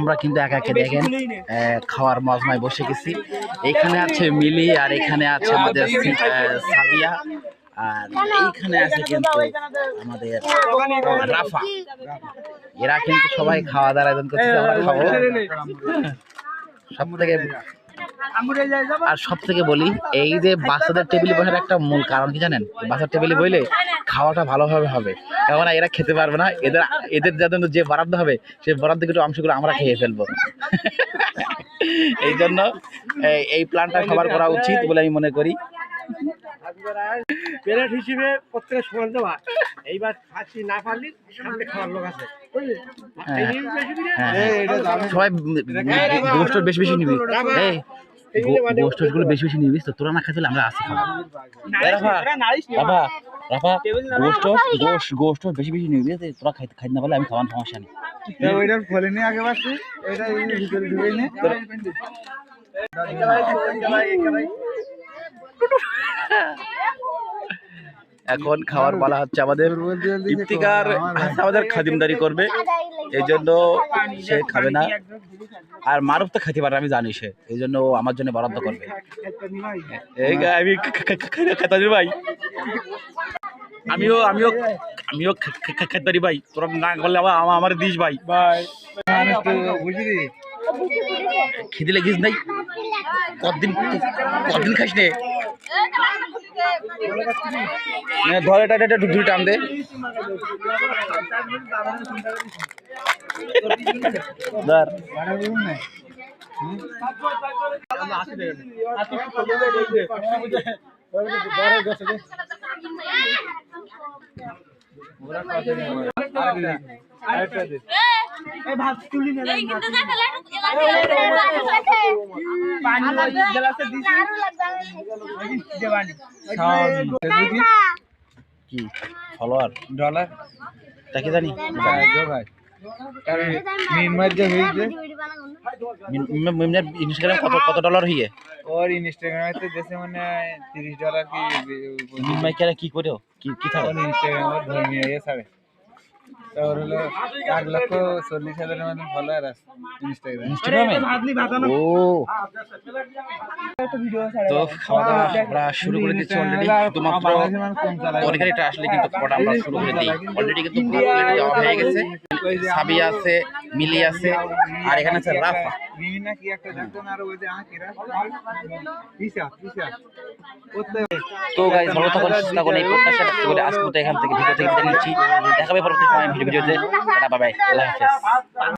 আমরা কিন্তু একা একে দেখেন খাওয়ার মজমায় বসে গেছি। এখানে আছে মিলি, আর এখানে আছে আমাদের সাদিয়া, আর এইখানে আছে কিন্তু আমাদের রাফা। এরা কিন্তু সবাই খাওয়া দাওয়ার আয়োজন করছে, আমরা খাবো। সব থেকে বলি, এই যে বাচ্চাদের টেবিলে বসার একটা মূল কারণ কি জানেন? বাচ্চার টেবিলে বইলে খাওয়াটা ভালোভাবে হবে, কেননা এরা খেতে পারবে না। এদের যাদের যে বরাদ্দ হবে সেই বরাদ্দ কিছু অংশগুলো আমরা খেয়ে ফেলবো। এই জন্য এই প্ল্যানটা সবার করা উচিত বলে আমি মনে করি। প্লেট হিসেবে প্রত্যেকের সমান দেওয়া। এইবার খাচ্ছি না পারলি সামনে খাওয়ার লোক আছে, সবাই গোষ্ঠ বেশি বেশি নিবি, গোষ্ঠ গুলো বেশি বেশি নিবি, তো তোরা না খাইলে আমরা আসি খাবো। গোষ্ঠ বেশি বেশি নিবি, তোরা খাইতে না পারলে আমি খাওয়ার সমস্যা নেই। এখন খাওয়ার পালা হচ্ছে আমাদের। ইফতিকার আমাদের খাদিমদারি করবে, এই জন্য সে খাবে না। আর মারুফ তো খেতে পারে, আমি জানি সে, এই জন্য ও আমার জন্য বরাদ্দ করবে। আমি খেতে ভাই, আমিও আমিও আমিও খেতে পারি ভাই। তোরা না করলে আমার দিস ভাই। খিদে লেগিস নাই? কতদিন খাইস নে? ধর এটা ঢুকঢুকি টান দে। কি ফলোয়ার ডলার তাকে জানি ইনস্টাগ্রাম কত ডলার হইয়ে ওর ইনস্টাগ্রামে তো দেশে মানে $30 কি মিনমাই কি করে কি থাকে ইনস্টাগ্রাম ধর্মীয় ইয়ে ছাড়ে। তোর হলো 8,40,000-এর মতো ফলোয়ার আছে ইনস্টাগ্রামে। ও তো খাওয়া দাওয়া আমরা শুরু করে দিচ্ছি অলরেডি। শুধুমাত্র তরকারিটা আসলে কিন্তু খাওয়াটা আমরা শুরু করে দিই। অলরেডি কিন্তু ভাত প্লেট দেওয়া হয়ে গেছে। সাবিয়া আছে, মিলি আছে, আর এখানে আছে রাফা। তো গাইস ভালো থাকুন, সুস্থ থাকুন, এই প্রত্যাশা করে আজকে এখান থেকে ভিডিও থেকে বিদায় নিচ্ছি। দেখাবে পরবর্তী সময় ভিডিওতে। বাই বাই, আল্লাহ হাফেজ।